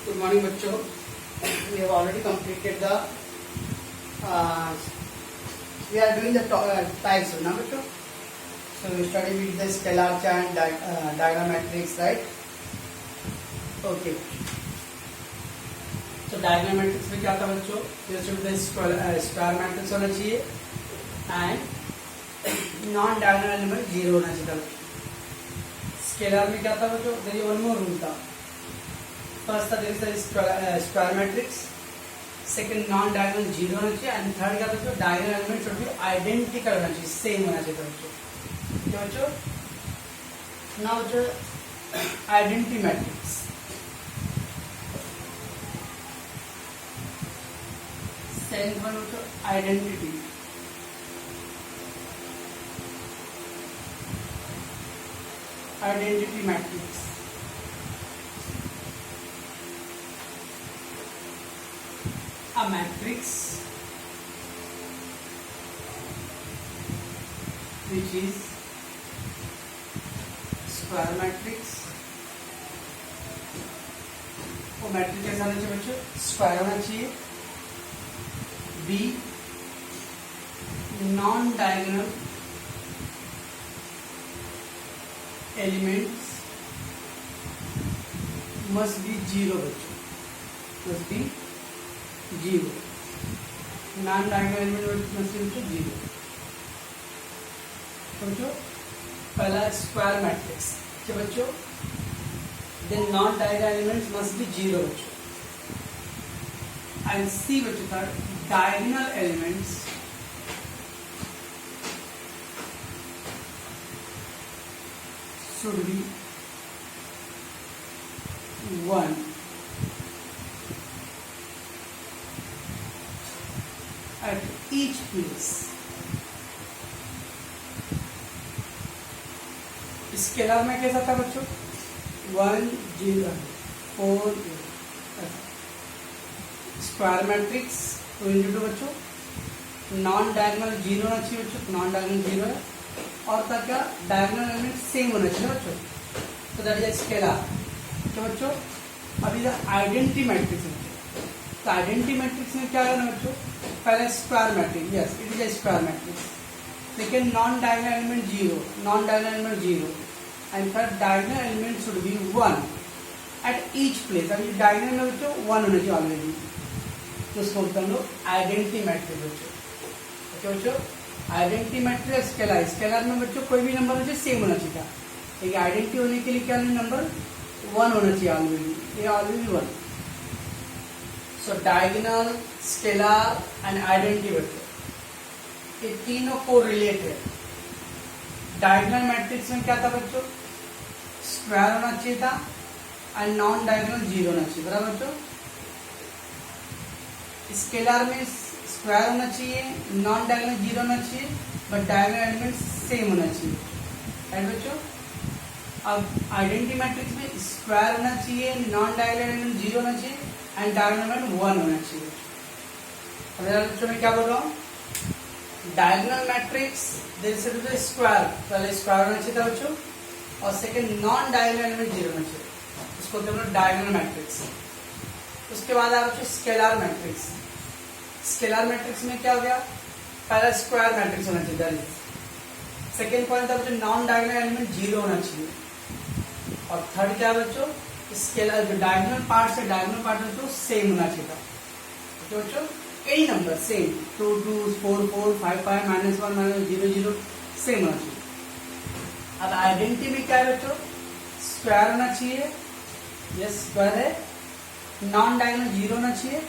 Good morning, बच्चों. We have already completed the. We are doing the types now, बच्चों. So we study with the scalar and diagonal matrix, right? Okay. So diagonal matrix में क्या था बच्चों? Square matrix होना चाहिए and non diagonal element 0 होना चाहिए. Scalar में क्या था बच्चों? There is one more rule था. फर्स्ट था there is square matrix, second non diagonal 0 होना चाहिए एंड थर्ड क्या था बच्चों? Diagonal element should be identical होना चाहिए, सेम होना चाहिए बच्चों. क्या बच्चों? नाउ बच्चों आइडेंटिटी मैट्रिक्स. सेकंड वन बच्चों identity. Identity matrix. A matrix which is square matrix. वो मैट्रिक्स कैसा होना चाहिए बच्चों? स्क्वायर होना चाहिए. B non diagonal elements must be 0 बच्चों, must be 0. Non diagonal element must be 0. बच्चों पहला स्क्वायर मैट्रिक्स क्या बच्चों? Then non diagonal elements must be 0 बच्चों. एंड सी बच्चों था diagonal elements should be 1 at each place. Scalar में कैसा था बच्चों? 1 0 4 स्क्वायर मैट्रिक्स 2 into 2 बच्चों. नॉन डायगोनल 0 होना चाहिए बच्चों, नॉन डायगोनल 0 है और तक क्या डायगोनल एलिमेंट सेम होना चाहिए बच्चों. तो दैट इज स्केलर. तो बच्चों अभी आइडेंटिटी मैट्रिक्स है. तो आइडेंटिटी मैट्रिक्स में क्या करना बच्चों? पहले square matrix, yes it is a square matrix. Second non diagonal element 0, non diagonal element 0 and third diagonal element should B 1 at each place. अभी डायगोनल में बच्चों 1 होना चाहिए ऑलरेडी, तो उसको बोलते हम लोग आइडेंटिटी मैट्रिक्स बच्चों. ओके बच्चों, आइडेंटिटी मैट्रिक्स स्केलर. स्केलर में बच्चों कोई भी नंबर मुझे सेम होना चाहिए. एक आइडेंटिटी होने के लिए क्या नंबर 1 होना चाहिए ऑलरेडी, ये already 1. So diagonal, scalar and identity बच्चों ये तीनों को रिलेटेड. डायगोनल मैट्रिक्स में क्या था बच्चों? स्क्वायर होना चाहिए था एंड नॉन डायगोनल 0 होना चाहिए, बराबर बच्चों. स्केलर में स्क्वायर होना चाहिए, नॉन डायगोनल 0 होना चाहिए, बट डायगोनल एलिमेंट सेम होना चाहिए, राइट बच्चों. अब आइडेंटिटी मैट्रिक्स में स्क्वायर होना चाहिए, नॉन डायगोनल एलिमेंट 0 होना चाहिए एंड डायगोनल एलिमेंट 1 होना चाहिए. अब बच्चों मैं क्या बोल रहा हूँ? Diagonal matrix there should be square. पहले स्क्वायर होना चाहिए था बच्चों और सेकंड नॉन डायगोनल एलिमेंट 0 होना चाहिए, उसको कहते हैं डायगोनल मैट्रिक्स. उसके बाद आप बच्चों स्केलर मैट्रिक्स. स्केलर मैट्रिक्स में क्या हो गया? पहला स्क्वायर मैट्रिक्स होना चाहिए. सेकेंड पॉइंट था बच्चों नॉन डायगोनल एलिमेंट 0 होना चाहिए और थर्ड क्या बच्चों? स्केलर जो डायगोनल पार्ट से डायगोनल पार्ट बच्चों सेम होना चाहिए था. तो बच्चों एनी नंबर सेम 2 2 4 4 5 5 -1 -0 0 सेम होना चाहिए. अब आइडेंटिटी में क्या है बच्चों? स्क्वायर होना चाहिए, यस स्क्वायर है. नॉन डायगोनल 0 होना चाहिए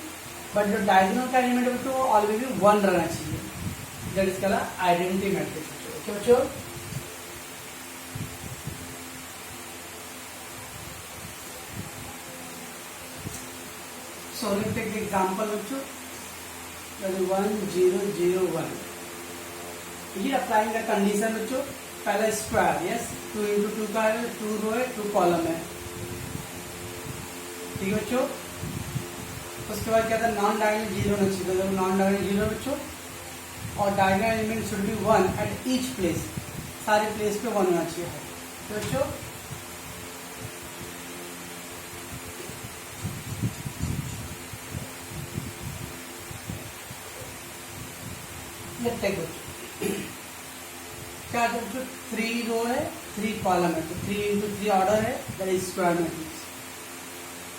बट जो डायगोनल का एलिमेंट है बच्चों वो ऑलरेडी 1 रहना चाहिए. That is called identity matrix. Okay बच्चों, so let's take the example बच्चों. That is 1 0 0 1. ये अप्लाइंग द कंडीशन बच्चों. पहला स्क्वायर, यस 2 into 2 का है, 2 रो है 2 कॉलम है, ठीक है बच्चों. उसके बाद क्या था? नॉन डायगोनल 0 होना चाहिए, नॉन डायगोनल 0 बच्चों और diagonal element should B 1 at each place. सारे प्लेस पे 1 होना चाहिए. तो बच्चों लेट टेक क्या बच्चों 3 रो है 3 कॉलम है, तो 3 into 3 ऑर्डर है, that is square matrix.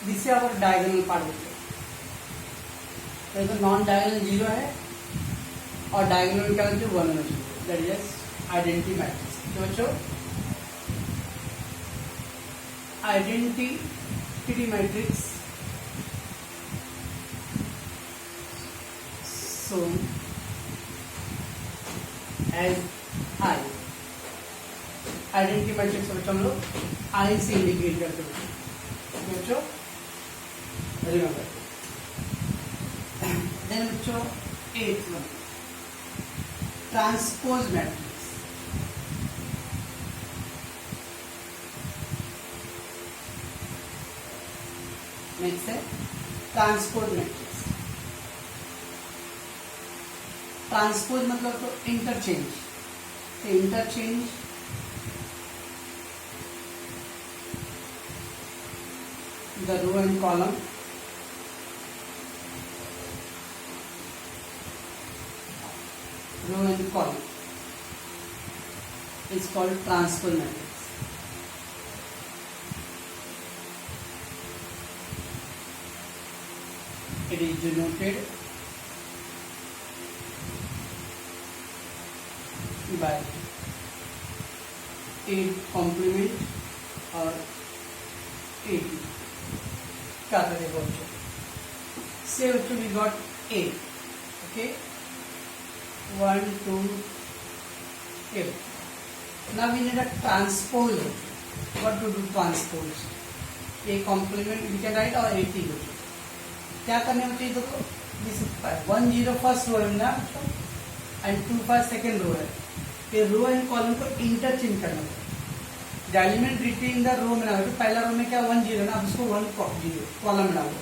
This is our diagonal part बच्चों. तो नॉन डायगोनल 0 है और डायगोनल क्या बच्चों 1 होना चाहिए, दैट इज आइडेंटिटी मैट्रिक्स. तो बच्चों identity matrix shown as I. Identity matrix बच्चों हम लोग I से इंडिकेट करते हैं बच्चों, रिमेंबर. देन बच्चों 8th one transpose matrix. Next है ट्रांसपोज मैट्रिक्स. ट्रांसपोज मतलब तो interchange. Interchange the row and column is called transpose matrix. It is denoted by 8 complement or 8. क्या करेगा बच्चों? Say बच्चों we got A. Okay. 1, 2, 8. Now we need a transpose. What to do transpose? A complement we can write or 80 बच्चों. क्या करने में चाहिए देखो, this is 1 0 फर्स्ट रो है ना बच्चों एंड 2 5 सेकेंड रो है. ये रो एंड कॉलम को इंटरचेंज करना है. The element retain in the row में ना हो, पहला रो में क्या 1 0 ना, अब उसको 1 0 कॉलम में डालो.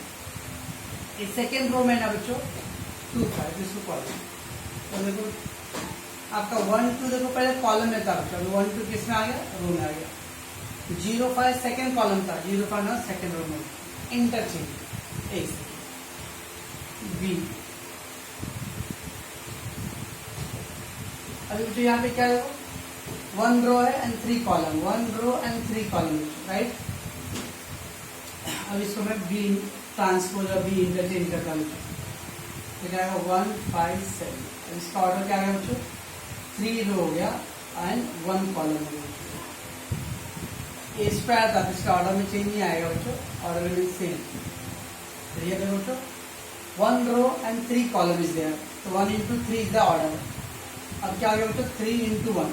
ये सेकेंड रो में ना बच्चों 2 5 इसको कॉलम. तो देखो आपका 1 2 देखो पहले कॉलम में था बच्चों, 1 2 किस में आ गया, रो में आ गया. 0 5 सेकेंड कॉलम था, 0 5 ना सेकेंड रो में. Interchange A B. अभी तो यहाँ पे क्या है, 1 रो है and 3 column, 1 row and 3 column, right. अब इसको मैं बी ट्रांसपोज और बी इंटरचेंज करता हूँ. तो क्या है 1 5 7. इसका ऑर्डर क्या है बच्चों, 3 रो हो गया एंड 1 कॉलम हो गया. ए स्क्वायर था, इसका ऑर्डर में चेंज नहीं आएगा बच्चों, ऑर्डर में सेम. क्लियर है बच्चों. 1 row and 3 column is there, तो 1 into 3 इज द ऑर्डर. अब क्या आ गया बच्चों 3 into 1,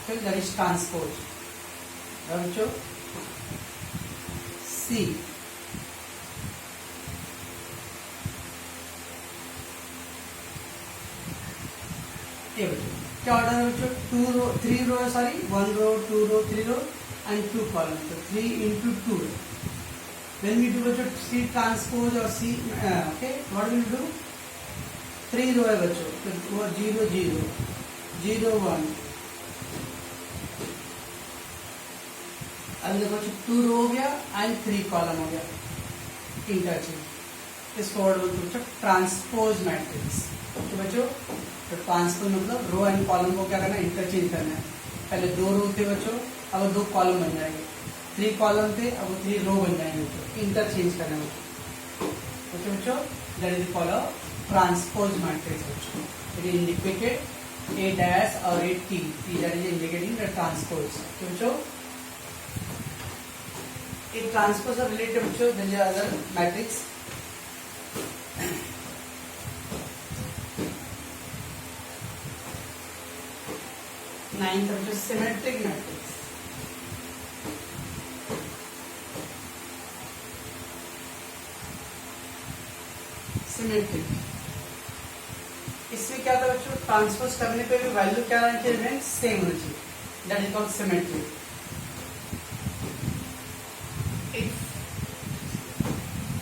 फिर दैट इज ट्रांसपोज. बच्चों सी. ये बच्चों क्या ऑर्डर है बच्चों, 2 रो 3 रो है, sorry 1 row 2 row 3 row and 2 column, तो 3 into 2. When we do बच्चों C transpose और C, okay, what will do? 3 row है बच्चों, तो वो 0 0 0 1. अब देखो 2 रो हो गया एंड 3 कॉलम हो गया. इंटरचेंज. इसको वर्ड बोलते बच्चों ट्रांसपोज मैट्रिक्स. तो बच्चों तो ट्रांसपोज मतलब रो एंड कॉलम को क्या करना है, इंटरचेंज करना है. पहले 2 रो थे बच्चों, अब 2 कॉलम बन जाएंगे. 3 कॉलम थे, अब 3 रो बन जाएंगे बच्चों. इंटरचेंज करना है बच्चों. That is called transpose matrix बच्चों. It is indicated A dash और A T, that is indicating the transpose. तो बच्चों एक ट्रांसपोज और रिलेटेड बच्चों then the other matrix. Ninth बच्चों सिमेट्रिक मैट्रिक्स. सिमेट्रिक, इसमें क्या था बच्चों, ट्रांसपोज करने पे भी वैल्यू क्या रहना चाहिए, सेम होना चाहिए. That is called symmetric.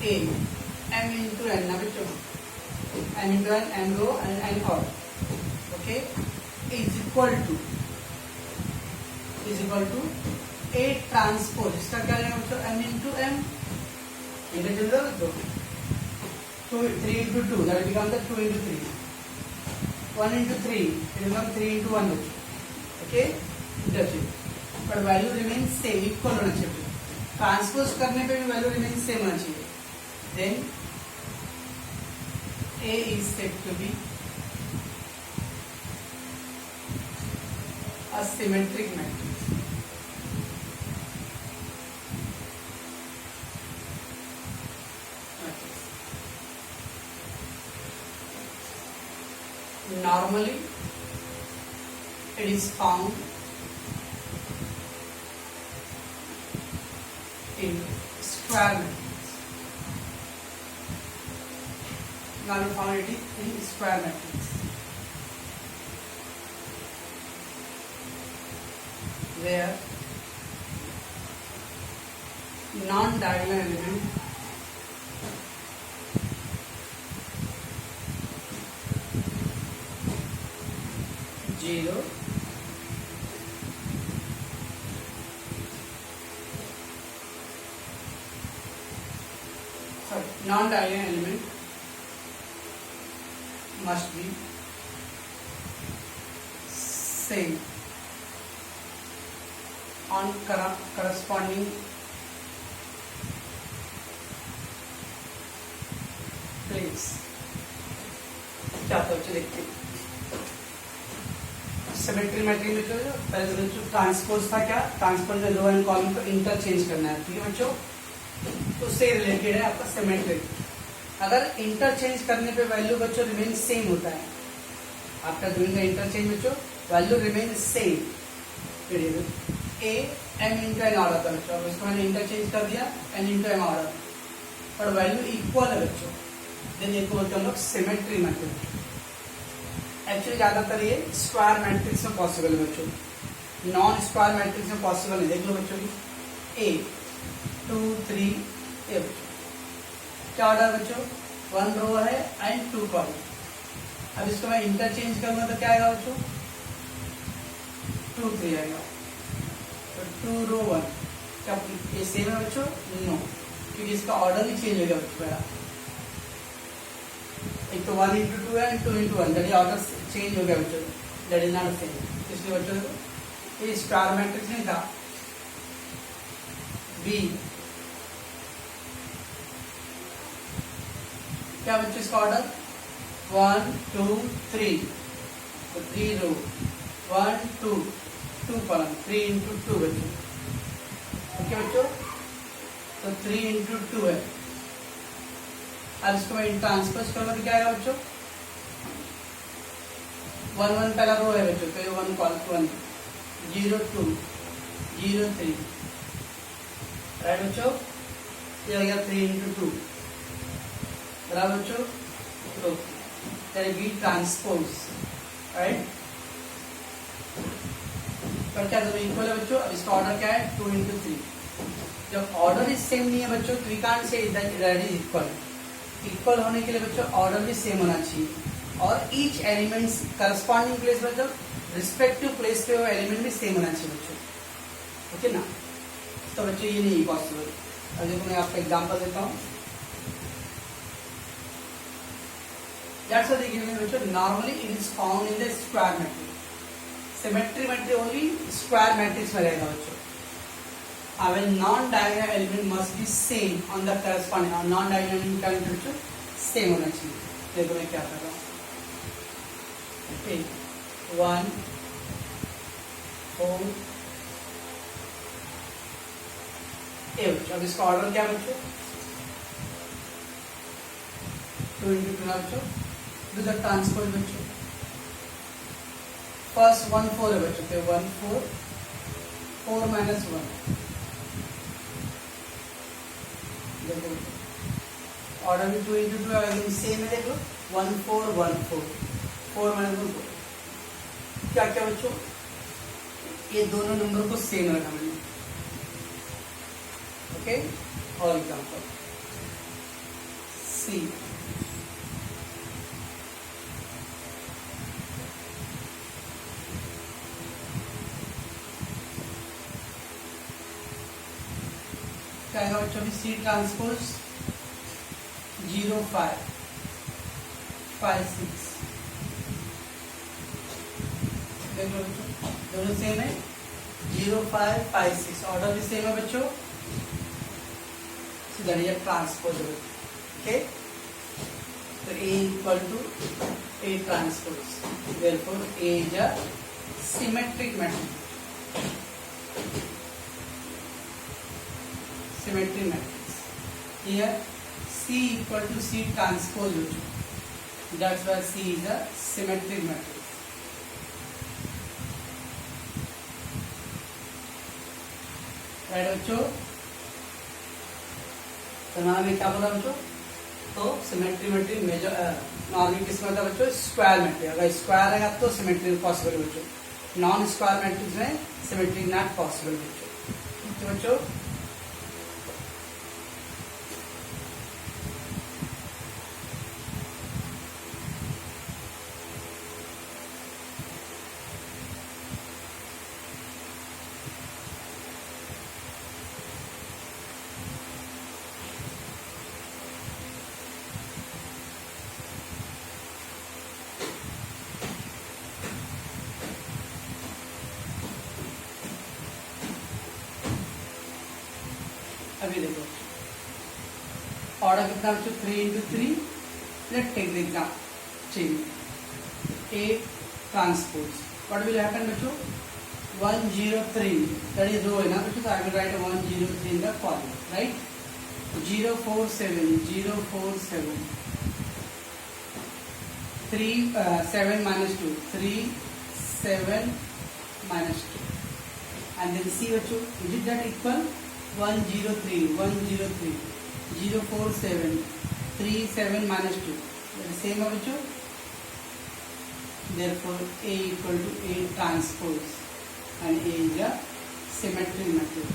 A m into n ना बच्चों, m into n, m row and n odd, okay, is equal to A transpose. इसका क्या है बच्चों, m into m इंटरचेंज दो, तो 3 into 2 that becomes the 2 into 3. 1 into 3, it will become 3 into 1 बच्चों. Okay, interchange, पर वैल्यू रिमेन सेम, इक्वल होना चाहिए. ट्रांसपोज करने पे भी वैल्यू रिमेन सेम होना चाहिए. Then A is said to be a symmetric matrix. Normally, it is found in square matrix. Normally found it in square matrix, where non-diagonal element zero, non-diagonal element must be same on corresponding planes. क्या तो देखते हैं. Symmetry matric में जो पहले जो transpose था, क्या ट्रांसपोज में रो एंड कॉलम को इंटरचेंज करना है. ठीक है बच्चों, तो उससे रिलेटेड है आपका सिमेट्रिक. अगर इंटरचेंज करने पे वैल्यू बच्चों रिमेन सेम होता है, आफ्टर डूइंग द इंटरचेंज बच्चों value remain same. A M into N order था बच्चों, उसको मैंने इंटरचेंज कर दिया एन इंटू एम ऑर्डर, पर वैल्यू इक्वल है बच्चों, देन इसको बोलते हैं हम लोग सिमेट्री मैट्रिक्स. एक्चुअली ज्यादातर ये स्क्वायर मैट्रिक्स में पॉसिबल है बच्चों, नॉन स्क्वायर मैट्रिक्स में पॉसिबल है. देख लो बच्चों की ए 2 3 ए बच्चों क्या ऑर्डर बच्चों, 1 रो है एंड 2 कॉलम. अब इसको मैं इंटरचेंज करूंगा तो क्या आएगा बच्चों, 2 3 आएगा. तो 2 रो 1 क्या ये सेम है बच्चों, नो, क्योंकि इसका ऑर्डर ही चेंज हो गया बच्चों मेरा. एक तो 1 into 2 है and 2 into 1, that is order change हो गया बच्चों, दैट इज नॉट सेम. इसलिए बच्चों ये स्क्वायर मैट्रिक्स नहीं था. बी क्या बच्चों इसका ऑर्डर 1 2 3, तो 3 रो 1 2 2 कॉलम, 3 into 2 बच्चों. ओके बच्चों, तो 3 into 2 है. अब इसको मैं ट्रांसपोज करूंगा तो क्या आएगा बच्चों, 1 1 पहला रो है बच्चों, तो ये 1 कॉलम 1 0 2 0 3, राइट बच्चों. ये आ गया 3 into 2, बराबर बच्चों. तो बी ट्रांसपोज, राइट. पर क्या दोनों इक्वल है बच्चों. अब इसका ऑर्डर क्या है, 2 into 3. जब ऑर्डर ही सेम नहीं है बच्चों तो we can't say that is equal. Equal होने के लिए बच्चों ऑर्डर भी सेम होना चाहिए, और ईच एलिमेंट्स करस्पॉन्डिंग प्लेस बच्चों रिस्पेक्टिव प्लेस पे वो एलिमेंट भी सेम होना चाहिए बच्चों. ओके ना. तो बच्चों ये नहीं पॉसिबल. अब देखो मैं आपको एग्जांपल देता हूँ. That's what they give me bachcho. Normally it is found in the square matrix. Symmetry matrix only square matrix में रहेगा बच्चों. When non-diagonal element must be same on the corresponding, और non-diagonal element का बच्चों same होना चाहिए. देखो मैं क्या कर रहा हूँ. Okay, 1 4 8. अब इसका ऑर्डर क्या बच्चों, 2 into 2 बच्चों. Do the transpose बच्चों. फर्स्ट 1 4 है बच्चों, तो 1 4 4 minus 1. देखो ऑर्डर भी 2 into 2 एकदम सेम है. देख लो 1 4 1 4 4 minus 1 4. क्या क्या बच्चों, ये दोनों नंबर को सेम रखा मैंने. ओके, और एग्जांपल सी. क्या आएगा बच्चों, सी ट्रांसपोज 0 5 5 6. देख लो बच्चों, दोनों सेम है, 0 5 5 6, ऑर्डर भी सेम है बच्चों, so that is a transposable. Okay, so A equal to A transpose, therefore A is a symmetric matrix. Symmetric matrix. Here C equal to C transpose, that's why C is a symmetric matrix. Right बच्चों, तो नाम में क्या बोला बच्चों, तो symmetry matric major normal किसमें होता है बच्चों, स्क्वायर मैट्रिक, अगर स्क्वायर रहेगा तो सिमेट्री पॉसिबल बच्चों, नॉन स्क्वायर मैट्रिक्स में सिमेट्री नॉट पॉसिबल बच्चों। तो बच्चों अभी देखो ऑर्डर कितना बच्चों, 3 into 3, let take the exam change A transpose, what will happen बच्चों, 103, दैट इज रो है ना बच्चों, तो I will write 103 in the column, right, 047 047, 3 7 minus 2 3 7 minus 2, and then see बच्चों, is it that equal 103 103 047 37 minus 2, that is same है बच्चों, therefore A equal to A transpose and A is a symmetric matrix.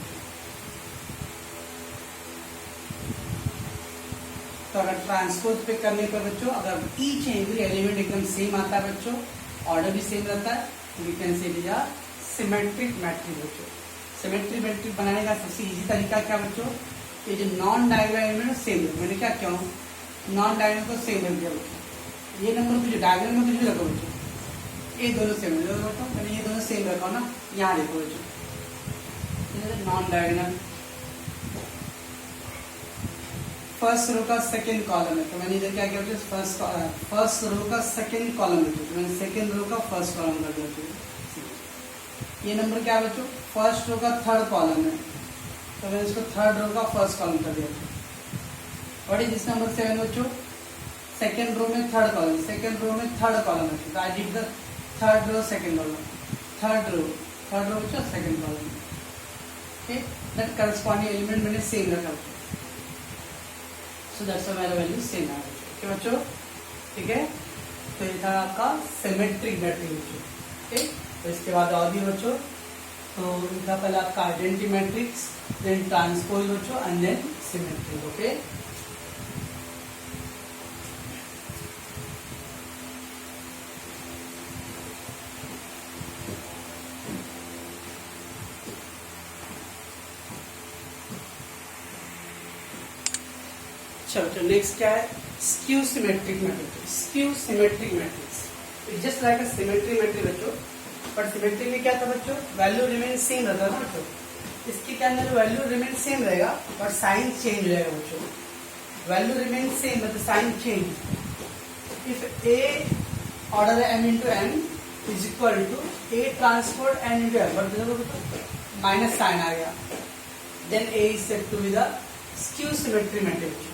तो अगर transpose पे करने पर बच्चों, अगर ईच एंड एवरी एलिमेंट एकदम सेम आता है बच्चों, ऑर्डर भी सेम रहता है, तो we can say it is a symmetric matrix बच्चों। सिमेट्रिक मैट्रिक्स बनाने का सबसे इजी तरीका क्या बच्चों, ये जो नॉन डायगोनल एलिमेंट सेम है, मैंने क्या किया हूँ, नॉन डायगोनल को सेम रख दिया बच्चों, ये नंबर कुछ डायगोनल में कुछ भी रखो बच्चों, ये दोनों सेम है, बच्चों मैंने ये दोनों सेम रखा ना, यहाँ देखो बच्चों, नॉन डायगोनल फर्स्ट रो का सेकंड कॉलम है, तो मैंने इधर क्या किया बच्चों, फर्स्ट रो का सेकंड कॉलम है, तो मैंने सेकंड रो का फर्स्ट कॉलम कर दिया। ये नंबर क्या है बच्चों, फर्स्ट रो का थर्ड कॉलम है, तो मैंने इसको थर्ड रो का फर्स्ट कॉलम कर दिया। व्हाट इज दिस नंबर 7 बच्चों, सेकंड रो में थर्ड कॉलम, सेकंड रो में थर्ड कॉलम है, तो I did the third row second column, third row बच्चों second column, okay, that corresponding element मैंने सेम रखा बच्चों, सो दैट्स व्हाई मेरा वैल्यू सेम है ओके बच्चों, ठीक है। तो ये था आपका सिमेट्रिक मैट्रिक्स बच्चों, ठीक। तो इसके बाद और भी बच्चों, तो इनका पहले आपका आइडेंटिटी मैट्रिक्स, देन ट्रांसपोज बच्चों, एंड देन सिमेट्रिक, ओके। चलो नेक्स्ट क्या है, skew symmetric matrix. Skew symmetric matrix just like अ सिमेट्रिक मैट्रिक्स बच्चों, बट सिमेट्रिक में क्या था बच्चों, वैल्यू रिमेन सेम रहता है ना बच्चों, इसके क्या अंदर वैल्यू रिमेन सेम रहेगा बट साइन चेंज हो जाएगा बच्चों, value remain same but sign change. If A order m into n is equal to A transport n into m, but देखो माइनस साइन आ गया, then A is said to be the skew symmetric matrix.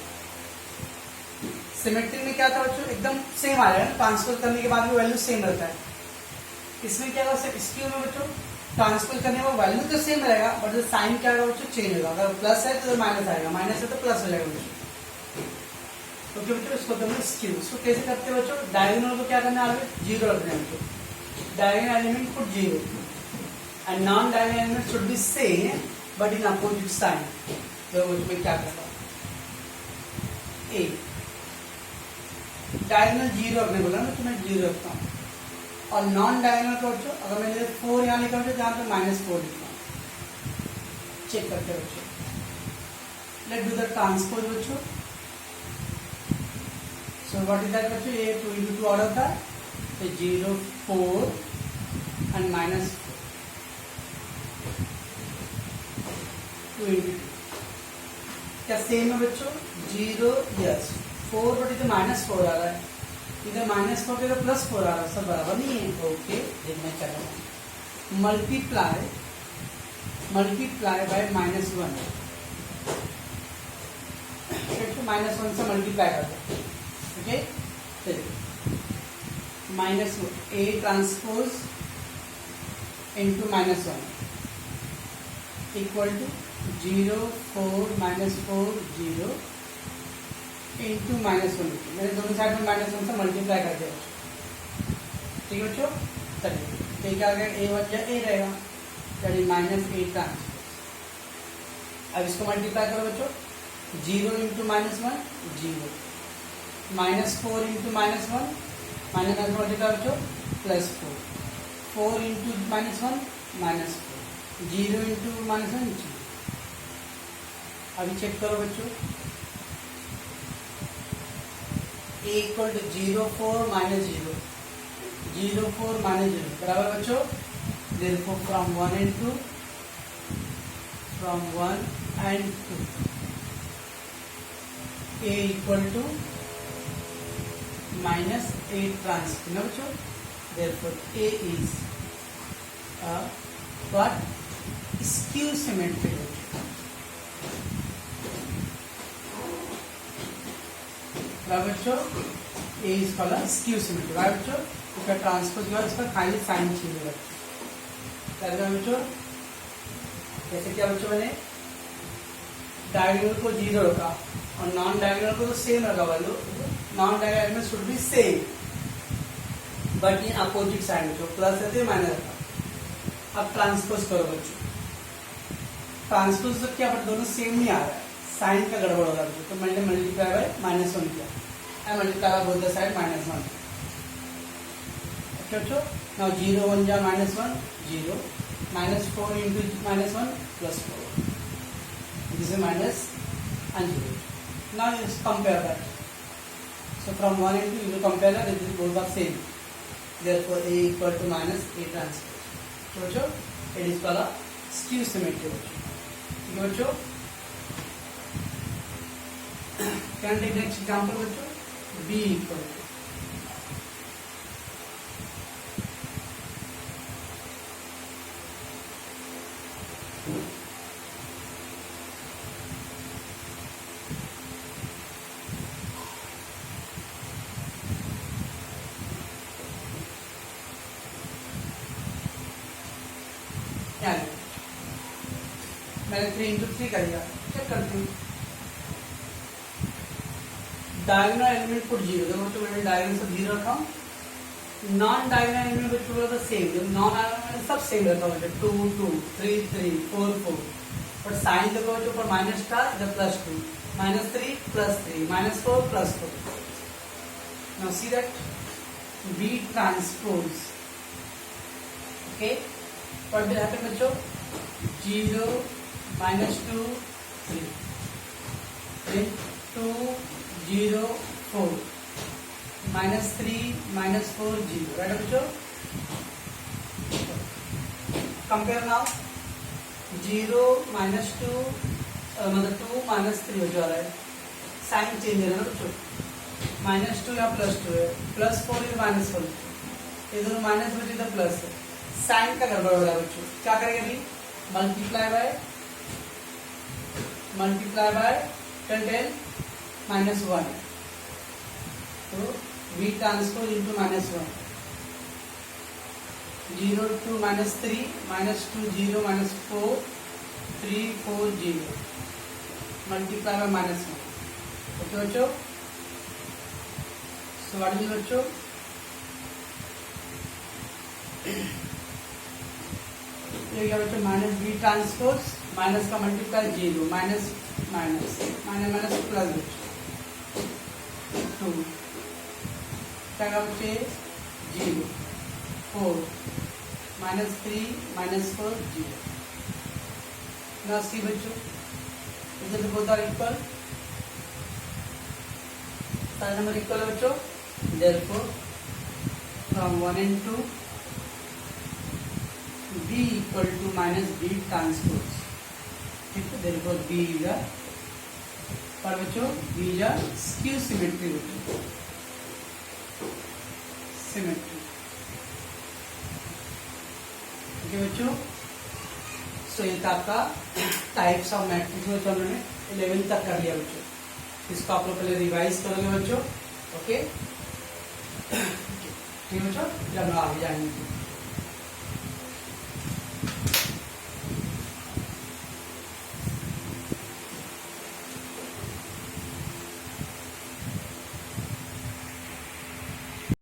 Symmetric में क्या था बच्चों, एकदम same आ जाएगा, transfer करने के बाद भी वैल्यू सेम रहता है। इसमें क्या होगा, स्क्यू में बच्चों ट्रांसफर करने में वैल्यू तो सेम रहेगा बट साइन क्या होगा बच्चों, चेंज होगा, अगर प्लस है तो माइनस आएगा, माइनस है तो प्लस हो जाएगा बच्चों, ओके बच्चों। इसको करना स्क्यू, इसको कैसे करते हैं बच्चों, डायगोनल को क्या करना है, जीरो रखना है बच्चों, diagonal element put zero and non diagonal element should be same but in opposite sign. तो उसमें क्या करता ए डायगोनल जीरो रखने बोला ना, तो मैं जीरो रखता हूँ, और नॉन डायगोनल को बच्चों अगर मैंने 4 यहाँ लिखा जहाँ पे -4 लिखा, चेक करते हैं बच्चों। लेट डू द ट्रांसपोज बच्चों, सो व्हाट इज दैट बच्चों, ये 2 into 2 ऑर्डर था, तो 0 4 and minus 2 into 2. क्या सेम है बच्चों? 0 यस 4 बट इधर -4 आ रहा है, इधर -4 के +4 आ रहा है, सब बराबर नहीं है. ओके देखना चलेगा. Multiply by -1. -1 से मल्टीप्लाई कर दो. ओके चलिए minus A transpose into -1 equal to 0 4 -4 0 into -1. मैंने दोनों साइड में -1 से मल्टीप्लाई कर दिया. ठीक है बच्चों. चलिए A क्या आ गया? A1 या A रहेगा, चलिए -A ट्रांसपोज. अब इसको मल्टीप्लाई करो बच्चों. 0 इंटू -1 0 -4 इंटू -1 -1 मल्टीप्लाई बच्चों +4 4 इंटू -1 -4 0 इंटू -1 0. अभी चेक करो बच्चों. A इक्वल टू 0 4 -0 0 4 -0 बराबर बच्चों. therefore from 1 and 2 A equal to -A transpose ना बच्चों. therefore A is what? Skew symmetric. बराबर बच्चों. A is called a skew symmetric. बराबर बच्चों. इसका ट्रांसपोज के बाद इसका खाली साइन चाहिए बच्चों. जैसे क्या बच्चों मैंने डायगोनल को 0 रखा और नॉन डायगोनल को तो सेम रखा. वालों non diagonal should be same but in opposite side बच्चों. प्लस रहते माइनस रहता. अब ट्रांसपोज करो बच्चों. ट्रांसपोज तो क्या बट दोनों सेम नहीं आ रहा है, साइन का गड़बड़ हो रहा है. तो मैंने मल्टीप्लाई बाय -1 किया. I multiply by both the side -1. अच्छा बच्चों. नाउ 0 1 जा -1 0 -4 into -1 +4. This is minus and 0. Now you just compare that. So from 1 and 2 you will compare that. This is both are same. Therefore A equal to -A transpose. So बच्चों it is called a skew symmetry. ठीक है बच्चों. Can take next example बच्चों. B equal to मैंने 3 into 3 कर दिया. Check करती हूँ. Diagonal element put 0. देखो तो मैंने डायगोनल सब 0 रखा. Non diagonal element which was the same. Non diagonal सब सेम रखा हुआ है. 2 2 3 3 4 4. बट साइन देखो तो ऊपर माइनस का इधर +2 -3 +3 -4 +4. Now see that B transpose. Okay what will happen बच्चों? 0 -2 3 then 2 0 4 -3 -4 0. right बच्चों? compare now. 0 -2 मतलब 2 -3 हो जा रहा है. साइन चेंज है ना बच्चों. -2 या +2 है. +4 या -4 ये दोनों माइनस बचे इधर प्लस है. साइन का गड़बड़ हो रहा है बच्चों. क्या करेंगे अभी? Multiply by 10 -1. तो B transpose into -1 0 2 -3 -2 0 -4 3 4 0 multiply by -1. Okay बच्चों. सो व्हाट इज बच्चों? ये क्या बच्चों? -B ट्रांसपोज माइनस का multiply 0 minus minus minus plus बच्चों 2 क्या बच्चे 0 4 -3 -4 0. ना सी बच्चों इधर बोथ आर इक्वल. सारे नंबर इक्वल है बच्चों. therefore from 1 and 2 B equal to minus B transpose. ठीक है, therefore B is a, पर बच्चों B is a skew symmetry बच्चों, symmetry. ठीक है बच्चों, सो ये था आपका टाइप्स ऑफ मैट्रिक्स में, तो हमने 11 तक कर लिया बच्चों. इसको आप लोग पहले रिवाइज करोगे बच्चों. ओके ठीक है बच्चों, जब हम आगे जाएंगे.